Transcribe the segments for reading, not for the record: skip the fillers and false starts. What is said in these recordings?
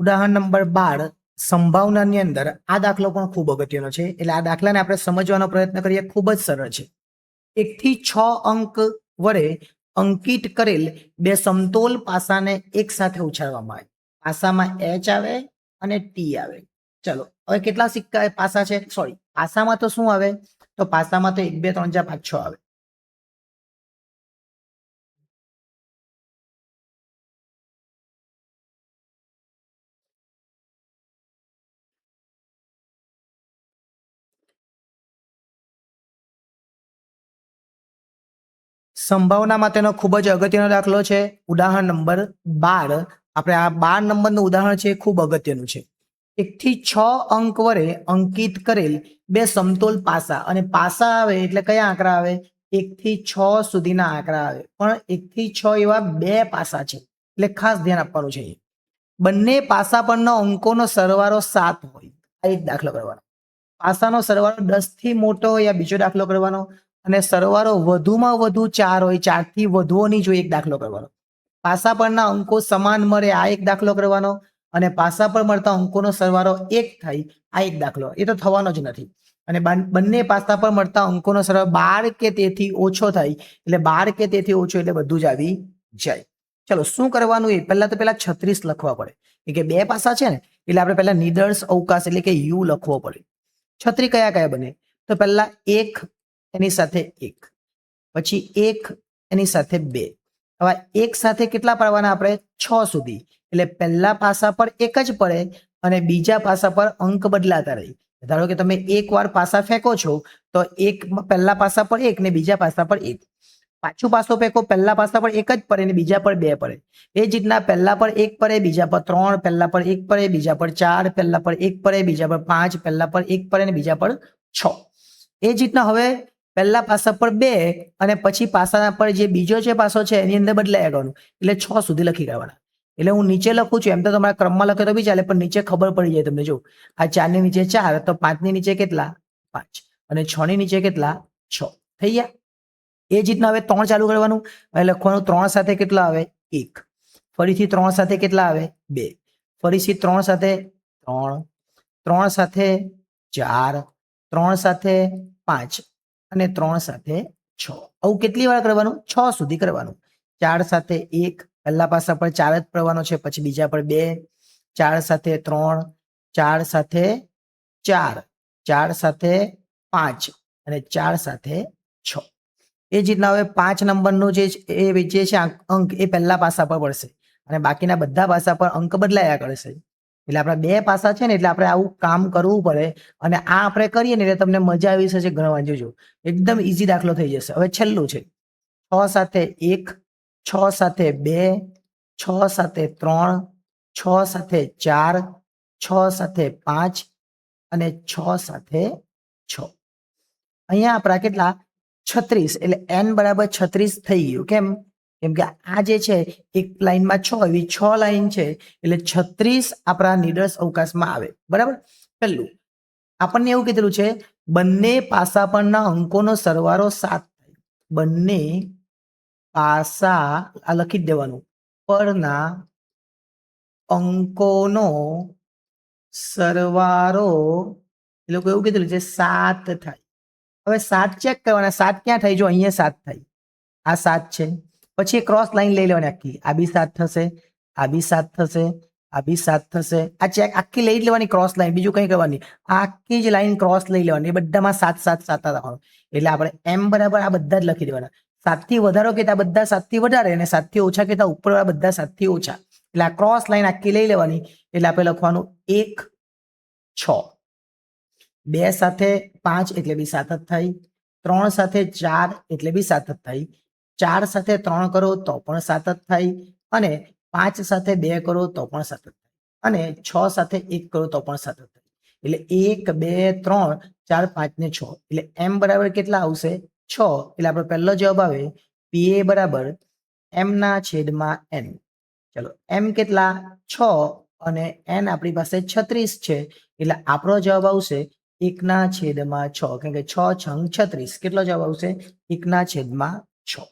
ઉદાહરણ નંબર 12 સંભાવનાની અંદર આ દાખલો પણ ખૂબ અગત્યનો છે. એટલે આ દાખલાને આપણે સમજવાનો પ્રયત્ન કરીએ. ખૂબ જ સરળ છે. 1 થી 6 અંક વડે અંકિત કરેલ બે સમતોલ પાસાને એક સાથે ઉછાળવામાં આવે. પાસામાં H આવે અને T આવે. ચલો હવે કેટલા સિક્કા પાસા છે? સોરી, પાસામાં તો શું આવે? તો પાસામાં તો 1 2 3 4 5 6 આવે. સંભાવના માટેનો ખૂબ જ અગત્યનો દાખલો છે. ઉદાહરણ નંબર 12. આપણે આ 12 નંબરનું ઉદાહરણ છે, ખૂબ અગત્યનું છે. 1 થી 6 અંક વડે અંકિત કરેલ બે સમતોલ પાસા, અને પાસા આવે એટલે કયા આંકડા આવે? 1 થી 6 સુધીના આંકડા આવે. પણ 1 થી 6 એવા બે પાસા છે, એટલે ખાસ ધ્યાન આપવાનું છે. બંને પાસા પરના અંકોનો સરવાળો 7 હોય. આ એક દાખલો કરવાનો. પાસાનો સરવાળો 10 થી મોટો હોય, આ બીજો દાખલો કરવાનો. અને સરવાળો વધુમાં વધુ 4 હોય, 4 થી વધુઓ નહીં જોઈએ, એક દાખલો કરવાનો. પાસા પરના અંકો સમાન મળે, આ એક દાખલો કરવાનો. અને પાસા પર મળતા અંકોનો સરવાળો 1 થાય, આ એક દાખલો. એ તો થવાનો જ નથી. અને બંને પાસા પર મળતા અંકોનો સરવાળો 12 કે તેથી ઓછો થાય, એટલે 12 કે તેથી ઓછો એટલે બધું જ આવી જાય. ચલો શું કરવાનું? એ પહેલા તો 36 લખવા પડે, કે બે પાસા છે ને, એટલે આપણે પહેલા નિદર્શ અવકાશ એટલે કે યુ લખવો પડે. 36 કયા કયા બને? તો પહેલા 1 એની સાથે 1, પછી 1 એની સાથે 2. હવે 1 સાથે કેટલા પાડવાના આપણે? 6 સુધી. એટલે પહેલા પાસા પર 1 જ પડે અને બીજા પાસા પર અંક બદલાતા રહે. ધારો કે તમે એક વાર પાસા ફેંકો છો તો પહેલા પાસા પર 1 ને બીજા પાસા પર 1. પાછું પાસો ફેંકો, પહેલા પાસા પર 1 જ પડે ને બીજા પર 2 પડે. એ જ રીતના પહેલા પર 1 પડે, બીજા પર 3, પહેલા પર 1 પડે, બીજા પર 4, પહેલા પર 1 પડે, બીજા પર 5, પહેલા પર 1 પડે ને બીજા પર 6. એ જ રીતના હવે પહેલા પાસા પર 2 અને પછી પાસાના પર જે બીજો છે પાસો છે એની અંદર બદલાયા કરવાનું. એટલે 6 સુધી લખી કાઢવાના. એટલે હું નીચે લખું છું, એમ તો તમારા ક્રમમાં લખે તો બી ચાલે, પણ નીચે ખબર પડી જાય તમને. જો આ 4 ની નીચે 4, તો 5 ની નીચે કેટલા? 5. અને 6 ની નીચે કેટલા? 6. થઈ ગયા. એ જ રીતના હવે 3 ચાલુ કરવાનું. હવે લખવાનું 3 સાથે કેટલા આવે? 1. ફરીથી 3 સાથે કેટલા આવે? 2. ફરીથી 3 સાથે 3, 3 સાથે 4, 3 સાથે 5 અને 3 સાથે 6. આવું કેટલી વાર કરવાનું? 6 સુધી કરવાનું. 4 સાથે 1, પહેલા પાસા પર 4 જ પડવાનો છે, પછી બીજા પર 2, 4 સાથે 3, 4 સાથે 4, 4 સાથે 5 અને 4 સાથે 6. એ જ રીતના હવે 5 નંબરનો જે છે અંક એ પહેલા પાસા પર પડશે અને બાકીના બધા પાસા પર અંક બદલાયા કરશે. એટલે આપણા બે પાસા છે ને, એટલે આપણે આવું કામ કરવું પડે. અને આ આપણે કરીએ ને એટલે તમને મજા આવી જશે ગણવાની. જોજો એકદમ ઈઝી દાખલો થઈ જશે. હવે છેલ્લું છે 6 સાથે 1, 6 સાથે 2, 6 સાથે 3, 6 સાથે 4, 6 સાથે 5 અને 6 સાથે 6. અહીંયા આપણા કેટલા? 36. એટલે n બરાબર 36 થઈ ગયું. કેમ કે આ જે છે એક લાઈનમાં 6, એવી 6 લાઈન છે, એટલે 36 આપણા નિદર્શ અવકાશમાં આવે. બરાબર. પહેલું આપણને એવું કીધેલું છે બંને પાસા પરના અંકોનો સરવાળો 7 થાય. બંને પાસા આ લખી જ દેવાનું, પરના અંકોનો સરવાળો એ લોકો એવું કીધેલું છે 7 થાય. હવે 7 ચેક કરવાના. 7 ક્યાં થાય? જો અહીંયા 7 થાય. આ 7 છે. પછી ક્રોસ લાઈન લઈ લેવાની આખી. આ બી 7 થશે, આ બી 7 થશે, આ બી 7 થશે. આ ચેક આખી લઈ લેવાની ક્રોસ લાઈન, બીજું કંઈ કરવાની. આખી જ લાઈન ક્રોસ લઈ લેવાની. એ બધામાં 7 7 7 રાખવાનું. એટલે આપણે m બરાબર આ બધા જ લખી દેવાના. 7 થી વધારો કહેતા બધા 7 થી વધારે, અને 7 થી ઓછા કહેતા ઉપરવાળા બધા 7 થી ઓછા. એટલે આ ક્રોસ લાઈન આખી લઈ લેવાની. એટલે આપણે લખવાનું 1 6. 2 સાથે 5 એટલે બી 7 જ થાય. 3 સાથે 4 એટલે બી 7 જ થાય. 4 સાથે 3 કરો તો પણ 7 જ થાય. અને 5 સાથે 2 કરો તો પણ 7 જ થાય. અને 6 સાથે 1 કરો તો પણ 7 જ થાય. એટલે 1 2 3 4 5 ને 6. એટલે m બરાબર કેટલા આવશે? 6. એટલે આપણો પહેલો જવાબ આવે PA બરાબર m ના છેદમાં n. ચલો m કેટલા? 6 અને n આપણી પાસે 36 છે. એટલે આપણો જવાબ આવશે 1/6. કેમ કે 6 6 36. કેટલો જવાબ આવશે? 1/6.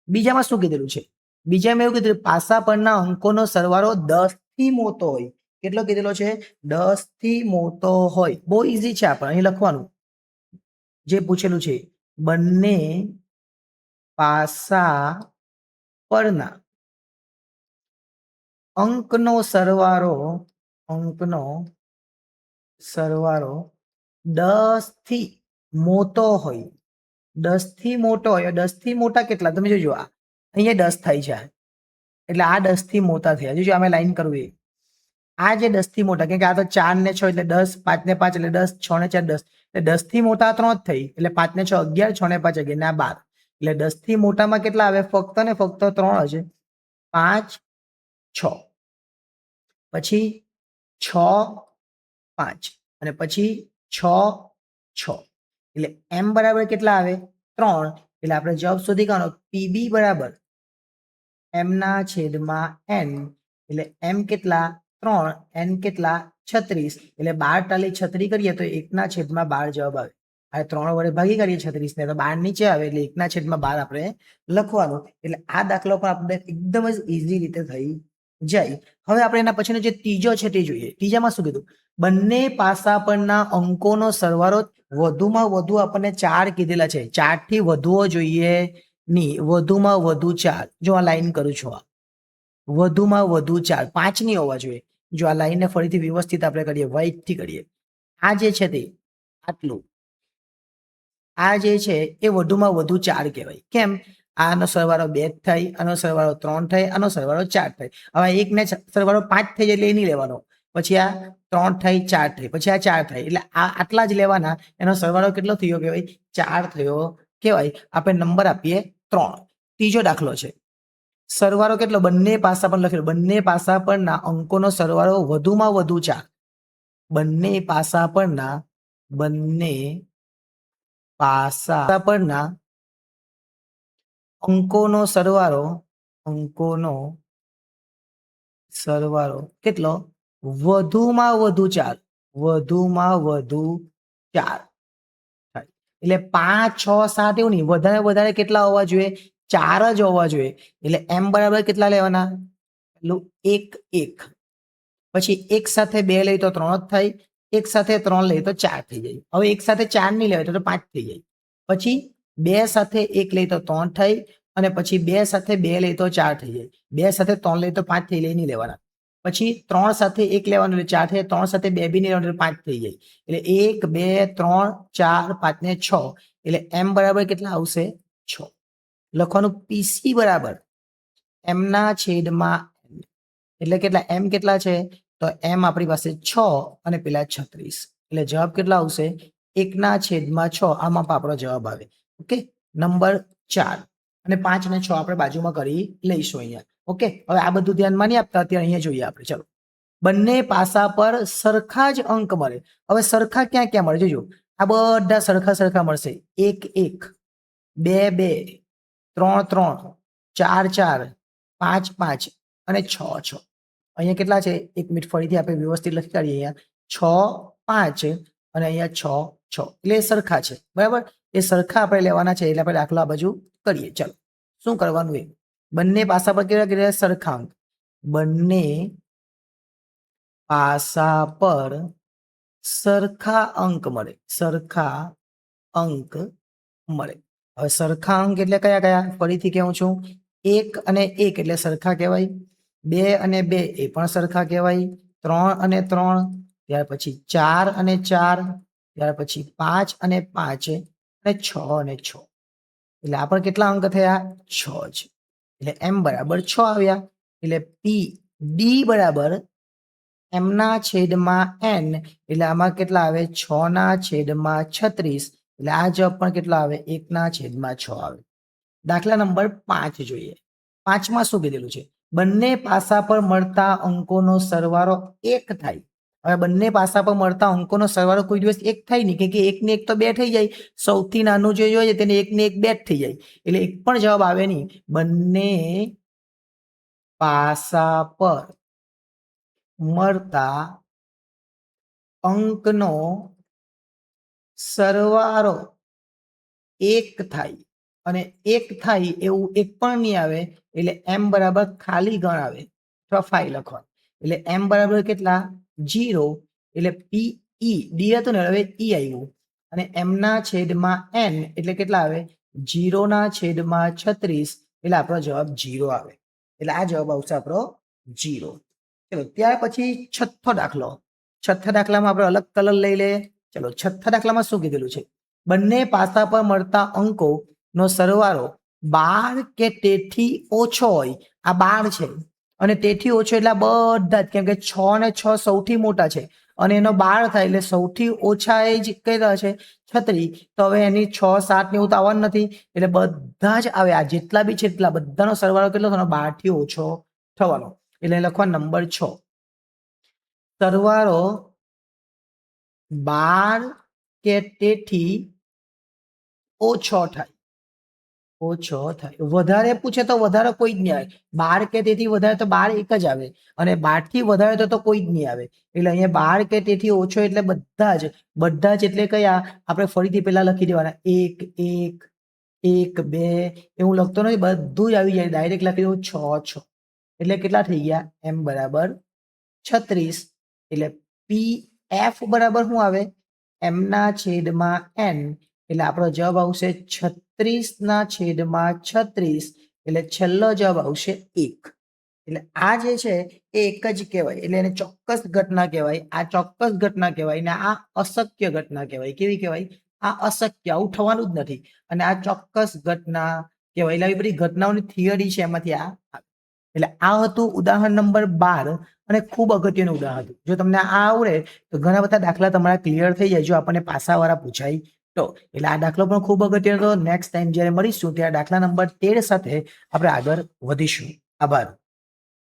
બીજામાં શું કીધેલું છે? બીજામાં એવું કીધું પાસા પરના અંકોનો સરવાળો 10 થી મોટો હોય. કેટલો કીધેલો છે? 10 થી મોટો હોય. બહુ ઈઝી છે, આપણે અહીં લખવાનું જે પૂછેલું છે, બંને પાસા પરના અંકનો સરવાળો 10 થી મોટો હોય. 10 થી મોટો હોય. 10 થી મોટા કેટલા? તમે જોજો, અહીંયા 10 થાય છે, એટલે આ 10 થી મોટા થયા. જોજો અમે લાઈન કરવું એ આ જે 10 થી મોટા, કેમ કે આ તો 4 ને 6 એટલે 10, 5 ને 5 એટલે 10, 6 ને 4 10, એટલે 10 થી મોટા 3 જ થઈ, એટલે 5 ને 6 11, 6 ને 5 11 ને આ 12, એટલે 10 થી મોટામાં કેટલા આવે? ફક્ત ને ફક્ત 3 જ, 5 6, પછી 6 5, અને પછી 6 6, એટલે m બરાબર કેટલા આવે? 3. એટલે આપણે જવાબ શોધી કાઢો, પીબી બરાબર m ના છેદમાં n, એટલે m કેટલા? 3, n કેટલા? 36, એટલે 12 ટાલી 36 કરીએ તો 1 ના છેદમાં 12 જવાબ આવે. આ 3 વડે ભાગી કરીએ 36 ને તો 12 નીચે આવે, એટલે 1 ના છેદમાં 12 આપણે લખવાનું. એટલે આ દાખલો પણ આપણે એકદમ જ ઈઝી રીતે થઈ જાય. હવે આપણે એના પછીનો જે ત્રીજો છે તે જોઈએ. ત્રીજામાં શું કીધું? બંને પાસા પરના અંકોનો સરવાળો વધુમાં વધુ આપણને 4 કીધેલા છે. 4 થી વધવો જોઈએ નહીં, વધુમાં વધુ 4. જો આ લાઈન કરું છું, આ વધુમાં વધુ 4, 5 નહીં હોવા જોઈએ. જો આ લાઈનને ફરીથી વ્યવસ્થિત આપણે કરીએ, વ્હાઈટ થી કરીએ, આ જે છે તે આટલું, આ જે છે એ વધુમાં વધુ 4 કહેવાય. કેમ? આનો સરવાળો 2 થાય, આનો સરવાળો 3 થાય, આનો સરવાળો 4 થાય. હવે 1 ને સરવાળો 5 થઈ જાય એટલે એ નહીં લેવાનો, પછી આ 3 થાય, 4 થાય, પછી આ 4 થાય, એટલે આ આટલા જ લેવાના. એનો સરવાળો કેટલો થયો કહેવાય? 4 થયો કહેવાય. આપણે નંબર આપીએ 3. ત્રીજો દાખલો છે, સરવાળો કેટલો? બંને પાસા પર લખેલો, બંને પાસા પરના અંકોનો સરવાળો વધુમાં વધુ 4. બંને પાસા પરના અંકોનો સરવાળો કેટલો? વધુમાં વધુ 4. વધુમાં વધુ 4 થાય. એટલે 5 6 7 એવું નહીં, વધારે વધારે કેટલા હોવા જોઈએ? 4 જ હોવા જોઈએ. એટલે m બરાબર કેટલા લેવાના? પેલું 1 1, પછી 1 સાથે 2 લઈ તો 3 જ થાય, 1 સાથે 3 લઈ તો 4 થઈ જાય. હવે 1 સાથે 4 નહીં લેવાય તો 5 થઈ જાય. પછી 2 સાથે 1 લઈ તો 3 થાય, અને પછી 2 સાથે 2 લઈ તો 4 થઈ જાય. 2 સાથે 3 લઈ તો 5 થઈ જાય, નહીં લેવાના. પછી 3 સાથે 1 લેવાનું એટલે 4 થાય, 3 સાથે 2 બી નહીં લેવાનું એટલે 5 થઈ જાય. એટલે 1 2 3 4 5 ને 6, એટલે m બરાબર કેટલા આવશે? 6. લખવાનું પીસી બરાબર m ના છેદમાં n, એટલે કેટલા? m કેટલા છે? તો m આપણી પાસે 6 અને પેલા 36, એટલે જવાબ કેટલા આવશે? 1 ના છેદમાં 6. આમાં આપણો જવાબ આવે. Okay, number 4. અને 5 ને 6 આપણે બાજુમાં કરી લઈશું અહીંયા. ઓકે, હવે આ બધું ધ્યાનમાં નહીં આપતા, અત્યારે અહીંયા જોઈએ આપણે. ચલો, બંને પાસા પર સરખા જ અંક મળે. હવે સરખા ક્યાં ક્યાં મળે? જોજો, આ બધા સરખા સરખા મળશે. 1 1, 2 2, 3 3, 4 4, 5 5 અને 6 6. અહીંયા કેટલા છે? 1 મિનિટ, ફરીથી આપણે વ્યવસ્થિત લખી કાઢીએ. અહીંયા 6 5 અને અહીંયા 6 6, એટલે સરખા છે. બરાબર, એ સરખા આપણે લેવાના છે. એટલે આપણે દાખલો આ બાજુ કરીએ. ચાલો, શું કરવાનું? એ બંને પાસા પર કેવા કર્યા? સરખા અંક. બંને પાસા પર સરખા અંક મળે. સરખા અંક મળે. હવે સરખા અંક એટલે કયા કયા? ફરીથી કહું છું, 1 અને 1 એટલે સરખા કહેવાય, 2 અને 2 એ પણ સરખા કહેવાય, 3 અને 3, ત્યાર પછી 4 અને 4, ત્યાર પછી 5 અને 5, અને 6 અને 6. એટલે આ પણ કેટલા અંક થયા? 6 જ. એટલે m બરાબર 6 આવ્યા. એટલે પી ડી બરાબર m ના છેદમાં n, એટલે આમાં કેટલા આવે? 6 ના છેદમાં 36, એટલે આ જવાબ પણ કેટલા આવે? 1 ના છેદમાં 6 આવે. દાખલા નંબર 5 જોઈએ. 5માં શું કીધેલું છે? બંને પાસા પર મળતા અંકોનો સરવાળો 1 થાય. હવે બંને પાસા પર મળતા અંકોનો સરવાળો કોઈ દિવસ 1 થાય નહીં, કે 1 ને 1 તો 2 થઈ જાય. સૌથી નાનું જે જોઈએ તેને 1 ને 1 2 જ થઈ જાય, એટલે એક પણ જવાબ આવે નહીં. બંને પાસા પર મળતા અંકનો સરવાળો 1 થાય, અને 1 થાય એવું એક પણ નહીં આવે. એટલે m બરાબર ખાલી ગણ આવે, અથવા 5 લખવાનું. એટલે m બરાબર કેટલા? 0 એટલે PE ડી હતું ને હવે E આવ્યું અને m ના છેદમાં n એટલે કેટલા આવે 0 ના છેદમાં 36 એટલે આપણો જવાબ 0 આવે એટલે આ જવાબ આવશે આપણો 0. ચલો ત્યાર પછી છઠ્ઠો દાખલો. છઠ્ઠા દાખલામાં આપણે અલગ કલર લઈ લે. ચલો છઠ્ઠા દાખલામાં શું કીધેલું છે બંને પાસા પર મળતા અંકો નો સરવાળો 12 કે તેથી ઓછો હોય. આ 12 છે અને તેથી ઓછો એટલે આ બધા જ કેમ કે 6 ને 6 સૌથી મોટા છે અને એનો 12 થાય એટલે સૌથી ઓછા એ જ કેટલા છે 36. તો હવે એની 6 7 ને એવું તો આવવાનું નથી એટલે બધા જ આવે આ જેટલા બી છે એટલા બધાનો સરવાળો કેટલો થવાનો 12 થી ઓછો થવાનો એટલે લખવા નંબર 6 સરવાળો 12 કે તેથી ઓછો થાય વધારે પૂછે તો વધારે કોઈ જ નહીં આવે 12 કે તેથી વધારે તો 12 એક જ આવે અને 12 થી વધારે તો કોઈ જ નહીં આવે એટલે અહીંયા 12 કે તેથી ઓછો એટલે બધા જ એટલે કયા આપણે ફરીથી પેલા લખી દેવાના 1 1 1 2 એવું લખતો નથી બધું જ આવી જાય ડાયરેક્ટ લખી દઉં 6 6 એટલે કેટલા થઈ ગયા m બરાબર 36 એટલે PF બરાબર શું આવે m ના છેદમાં n એટલે આપણો જવાબ આવશે 36 ના છેદમાં 36 એટલે છેલ્લો જવાબ આવશે 1. એટલે આ જે છે એ એક જ કહેવાય એટલે એને ચોક્કસ ઘટના કહેવાય આ ચોક્કસ ઘટના કહેવાય ને આ અશક્ય ઘટના કહેવાય કેવી કહેવાય આ અશક્ય આવું થવાનું જ નથી અને આ ચોક્કસ ઘટના કહેવાય એટલે આવી બધી ઘટનાઓની થિયરી છે એમાંથી આ એટલે આ હતું ઉદાહરણ નંબર 12 અને ખૂબ અગત્યનું ઉદાહરણ હતું. જો તમને આ આવડે તો ઘણા બધા દાખલા તમારા ક્લિયર થઈ જાય જો આપણને પાસાવાળા પૂછાય તો એટલે આ દાખલો પણ ખૂબ અગત્યનો હતો. નેક્સ્ટ ટાઈમ જ્યારે મળીશું ત્યારે દાખલા નંબર 13 સાથે આપણે આગળ વધીશું. આભાર.